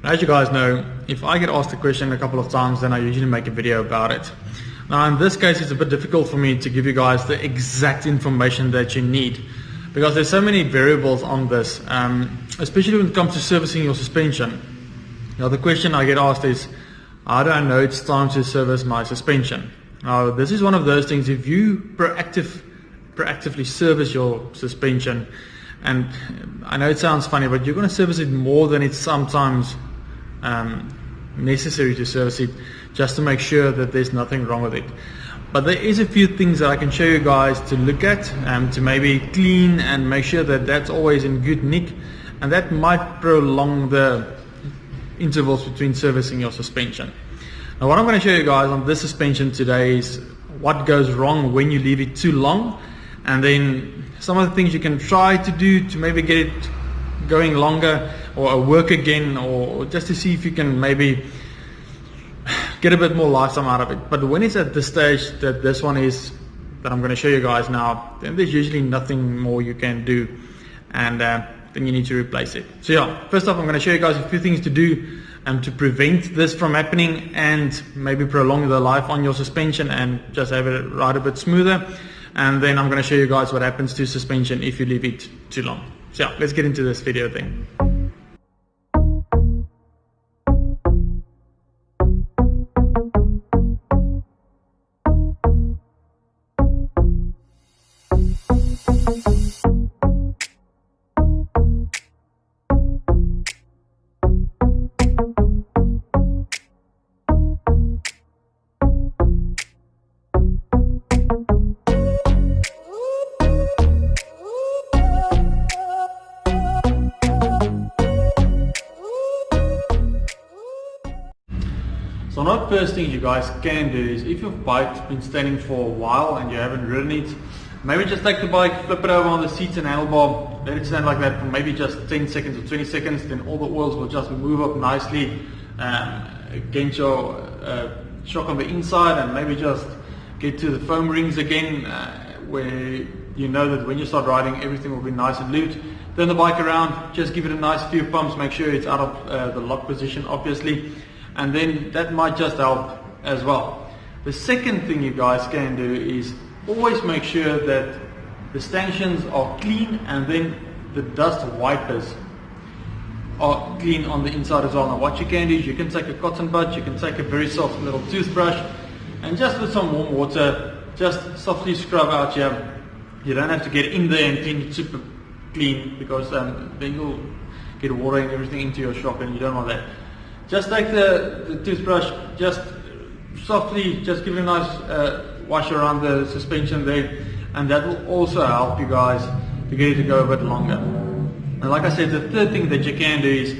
As you guys know, if I get asked a question a couple of times, then I usually make a video about it. Now in this case, it's a bit difficult for me to give you guys the exact information that you need, because there's so many variables on this, especially when it comes to servicing your suspension. Now the question I get asked is, how do I know it's time to service my suspension? Now this is one of those things, if you proactively service your suspension, and I know it sounds funny, but you're going to service it more than it's sometimes necessary to service it, just to make sure that there's nothing wrong with it. But there is a few things that I can show you guys to look at, to maybe clean and make sure that that's always in good nick, and that might prolong the intervals between servicing your suspension. Now what I'm going to show you guys on this suspension today is what goes wrong when you leave it too long, and then some of the things you can try to do to maybe get it going longer or work again, or just to see if you can maybe get a bit more lifetime out of it. But when it's at the stage that this one is, that I'm going to show you guys now, then there's usually nothing more you can do, and then you need to replace it. So yeah, first off I'm going to show you guys a few things to do to prevent this from happening, and maybe prolong the life on your suspension and just have it ride a bit smoother. And then I'm going to show you guys what happens to suspension if you leave it too long. So yeah, let's get into this video then. So one of the first things you guys can do is, if your bike's been standing for a while and you haven't ridden it, maybe just take the bike, flip it over on the seats and handlebar, let it stand like that for maybe just 10 seconds or 20 seconds, then all the oils will just move up nicely against your shock on the inside, and maybe just get to the foam rings again, where you know that when you start riding everything will be nice and lubed. Turn the bike around, just give it a nice few pumps, make sure it's out of the lock position obviously, and then that might just help as well. The second thing you guys can do is always make sure that the stanchions are clean, and then the dust wipers are clean on the inside as well. Now what you can do is you can take a cotton bud, you can take a very soft little toothbrush, and just with some warm water just softly scrub out here. You don't have to get in there and clean it super clean, because then you'll get water and everything into your shock, and you don't want that. Just take the toothbrush, just softly, just give it a nice wash around the suspension there, and that will also help you guys to get it to go a bit longer. And like I said, the third thing that you can do is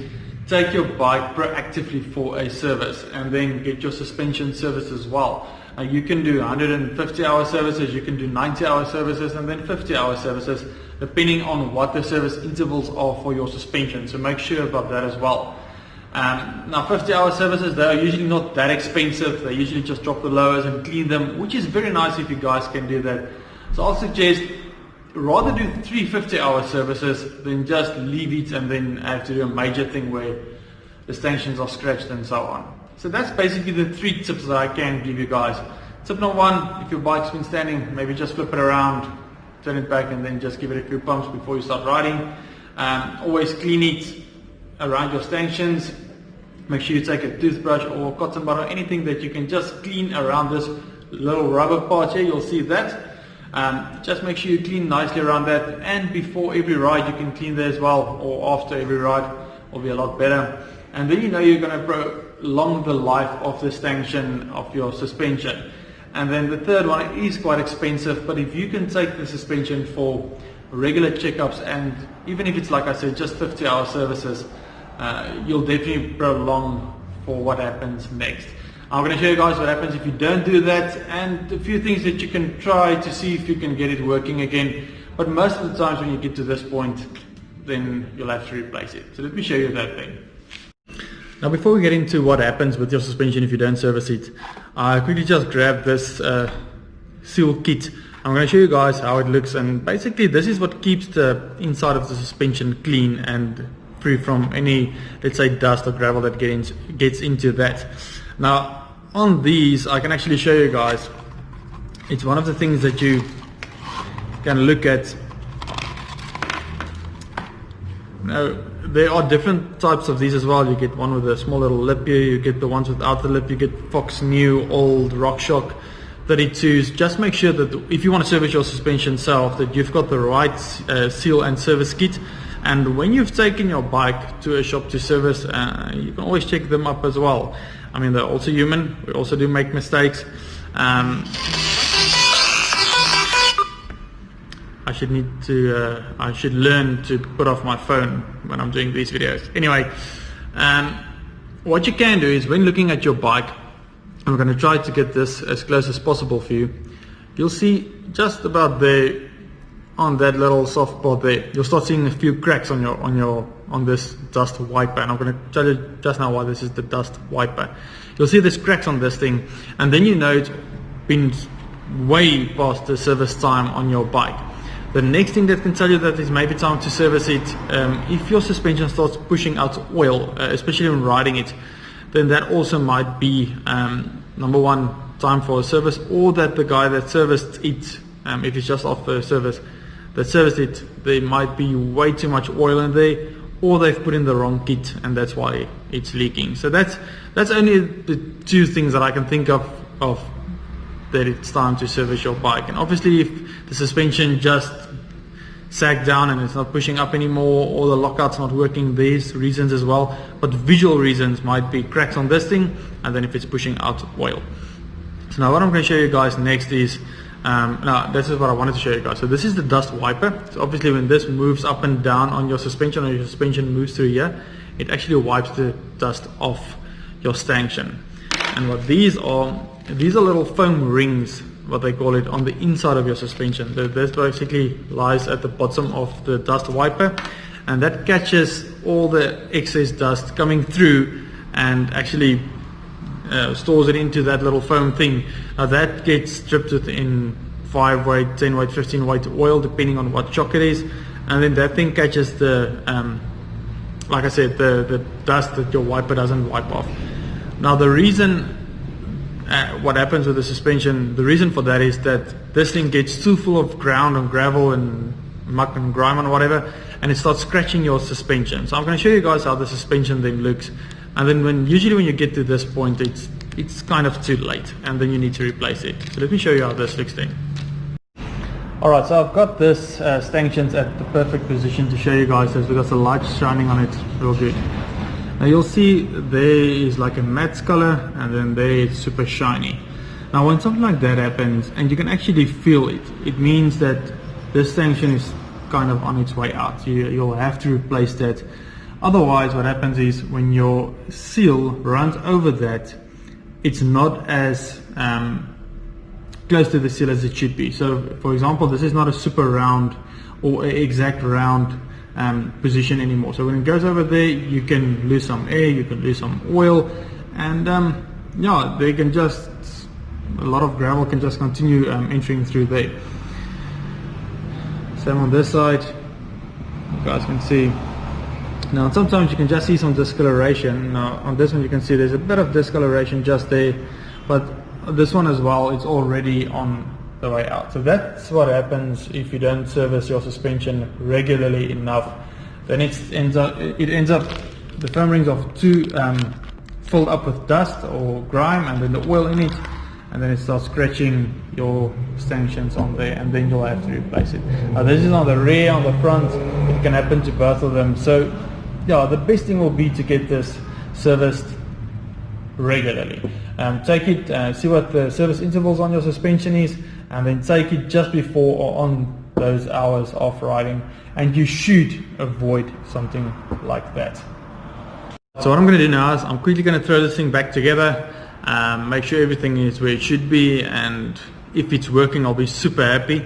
take your bike proactively for a service, and then get your suspension service as well. You can do 150-hour services, you can do 90-hour services, and then 50-hour services, depending on what the service intervals are for your suspension. So make sure about that as well. Now 50-hour services, they are usually not that expensive. They usually just drop the lowers and clean them, which is very nice if you guys can do that. So I'll suggest rather do 3 50-hour services than just leave it and then have to do a major thing where the stanchions are scratched and so on. So that's basically the 3 tips that I can give you guys. Tip number 1, if your bike's been standing, maybe just flip it around, turn it back, and then just give it a few pumps before you start riding. Always clean it around your stanchions. Make sure you take a toothbrush or a cotton bud or anything that you can just clean around this little rubber part here. You'll see that. Just make sure you clean nicely around that, and before every ride you can clean there as well, or after every ride will be a lot better. And then you know you're going to prolong the life of the stanchion of your suspension. And then the third one is quite expensive, but if you can take the suspension for regular checkups, and even if it's like I said just 50-hour services, you'll definitely prolong for what happens next. I'm going to show you guys what happens if you don't do that, and a few things that you can try to see if you can get it working again. But most of the times when you get to this point, then you'll have to replace it. So let me show you that thing. Now before we get into what happens with your suspension if you don't service it, I quickly just grabbed this seal kit. I'm going to show you guys how it looks, and basically this is what keeps the inside of the suspension clean and free from any, let's say, dust or gravel that gets into that. Now on these, I can actually show you guys, it's one of the things that you can look at. Now there are different types of these as well. You get one with a small little lip here, you get the ones without the lip, you get Fox New, old, RockShox 32s. Just make sure that if you want to service your suspension self, that you've got the right seal and service kit. And when you've taken your bike to a shop to service, you can always check them up as well. I mean, they're also human, we also do make mistakes. I should learn to put off my phone when I'm doing these videos. Anyway, what you can do is, when looking at your bike, and we're going to try to get this as close as possible for you, you'll see just about there, on that little soft spot there, you'll start seeing a few cracks on this dust wiper. And I'm going to tell you just now why this is the dust wiper. You'll see there's cracks on this thing, and then you know it's been way past the service time on your bike. The next thing that can tell you that it's maybe time to service it, if your suspension starts pushing out oil, especially when riding it, then that also might be number one, time for a service, or that the guy that serviced it, if it's just off the service, that serviced it, there might be way too much oil in there, or they've put in the wrong kit and that's why it's leaking. So that's only the two things that I can think of that it's time to service your bike. And obviously if the suspension just sagged down and it's not pushing up anymore, or the lockout's not working, there's reasons as well. But visual reasons might be cracks on this thing, and then if it's pushing out oil. So now what I'm going to show you guys next is, now this is what I wanted to show you guys. So this is the dust wiper. So obviously when this moves up and down on your suspension, or your suspension moves through here, it actually wipes the dust off your stanchion. And what these are little foam rings, what they call it, on the inside of your suspension. This basically lies at the bottom of the dust wiper, and that catches all the excess dust coming through and actually stores it into that little foam thing. Now that gets stripped within 5 weight, 10 weight, 15 weight oil, depending on what shock it is, and then that thing catches the like I said, the dust that your wiper doesn't wipe off. Now the reason what happens with the suspension, the reason for that is that this thing gets too full of ground and gravel and muck and grime and whatever, and it starts scratching your suspension. So I'm going to show you guys how the suspension then looks, and then usually when you get to this point, it's kind of too late, and then you need to replace it. So let me show you how this looks then. Alright, so I've got this stanchions at the perfect position to show you guys this, because the light's shining on it real good. Now you'll see there is like a matte color, and then there it's super shiny. Now when something like that happens, and you can actually feel it, it means that this stanchion is kind of on its way out. You'll have to replace that. Otherwise what happens is, when your seal runs over that, it's not as close to the seal as it should be. So for example, this is not a super round or exact round position anymore. So when it goes over there, you can lose some air, you can lose some oil, and yeah, they can just, a lot of gravel can just continue entering through there. Same on this side, you guys can see. Now sometimes you can just see some discoloration. Now on this one you can see there's a bit of discoloration just there, but this one as well, it's already on the way out. So that's what happens if you don't service your suspension regularly enough. Then it ends up the foam rings are too filled up with dust or grime, and then the oil in it, and then it starts scratching your stanchions on there, and then you'll have to replace it. Now this is on the rear, on the front, it can happen to both of them. So yeah, the best thing will be to get this serviced regularly. Take it, see what the service intervals on your suspension is, and then take it just before or on those hours of riding, and you should avoid something like that. So what I'm going to do now is I'm quickly going to throw this thing back together, make sure everything is where it should be, and if it's working, I'll be super happy.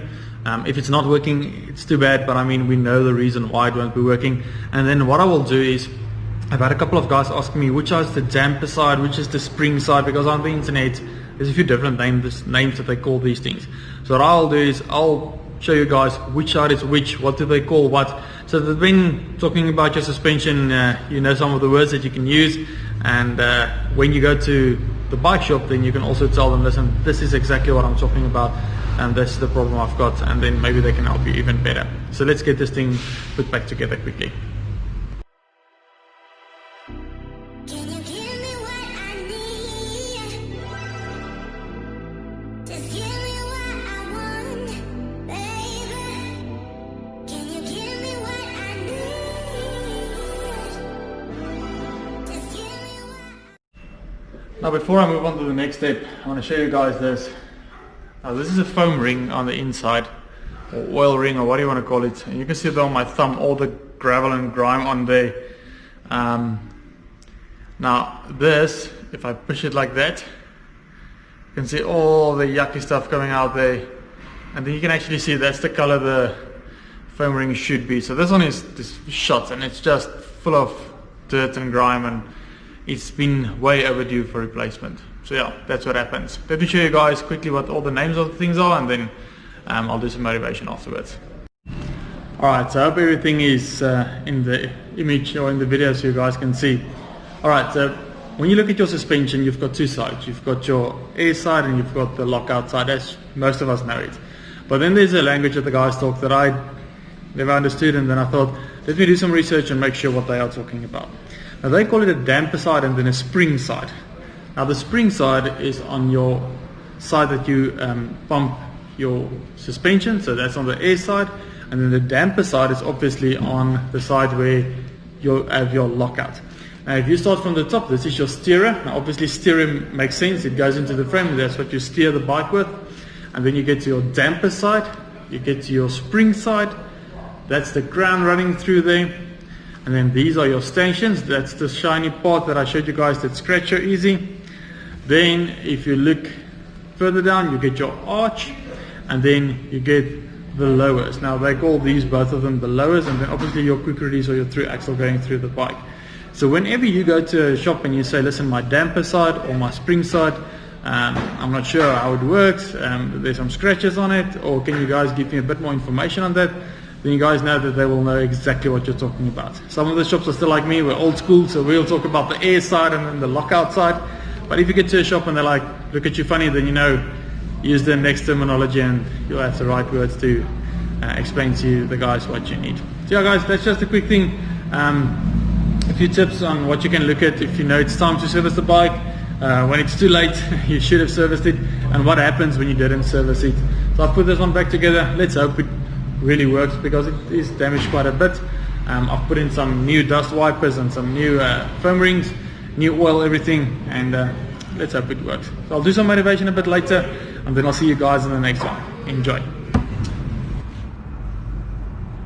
If it's not working, it's too bad, but I mean, we know the reason why it won't be working. And then what I will do is, I've had a couple of guys asking me which is the damper side, which is the spring side, because on the internet there's a few different names that they call these things. So what I'll do is I'll show you guys which side is which, what do they call what, so that when talking about your suspension, you know some of the words that you can use, and when you go to the bike shop, then you can also tell them, listen, this is exactly what I'm talking about, and this is the problem I've got, and then maybe they can help you even better. So let's get this thing put back together quickly. Now before I move on to the next step, I want to show you guys this. Now this is a foam ring on the inside, or oil ring, or what do you want to call it. And you can see there on my thumb all the gravel and grime on there. Now this, if I push it like that, you can see all the yucky stuff coming out there. And then you can actually see that's the color the foam ring should be. So this one is this shot, and it's just full of dirt and grime, and it's been way overdue for replacement. So yeah, that's what happens. Let me show you guys quickly what all the names of the things are, and then I'll do some motivation afterwards. Alright, so I hope everything is in the image or in the video so you guys can see. Alright, so when you look at your suspension, you've got two sides. You've got your air side and you've got the lockout side, as most of us know it. But then there's a language that the guys talk that I never understood, and then I thought, let me do some research and make sure what they are talking about. Now they call it a damper side and then a spring side. Now the spring side is on your side that you pump your suspension, so that's on the air side, and then the damper side is obviously on the side where you have your lockout. Now if you start from the top, this is your steerer. Now obviously steering makes sense, it goes into the frame, and that's what you steer the bike with. And then you get to your damper side, you get to your spring side, that's the ground running through there. And then these are your stanchions, that's the shiny part that I showed you guys that scratch so easy. Then if you look further down, you get your arch, and then you get the lowers. Now they call these, both of them, the lowers, and then obviously your quick release or your through axle going through the bike. So whenever you go to a shop and you say, listen, my damper side or my spring side, I'm not sure how it works, there's some scratches on it, or can you guys give me a bit more information on that, then you guys know that they will know exactly what you're talking about. Some of the shops are still like me, we're old school, so we'll talk about the air side and then the lockout side. But if you get to a shop and they're like, look at you funny, then you know, use the next terminology and you'll have the right words to explain to you, the guys, what you need. So yeah guys, that's just a quick thing. A few tips on what you can look at if you know it's time to service the bike. When it's too late, you should have serviced it, and what happens when you didn't service it. So I've put this one back together. Let's hope it really works, because it is damaged quite a bit. I've put in some new dust wipers and some new foam rings, new oil, everything, and let's hope it works. So I'll do some motivation a bit later, and then I'll see you guys in the next one. Enjoy.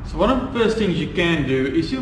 So one of the first things you can do is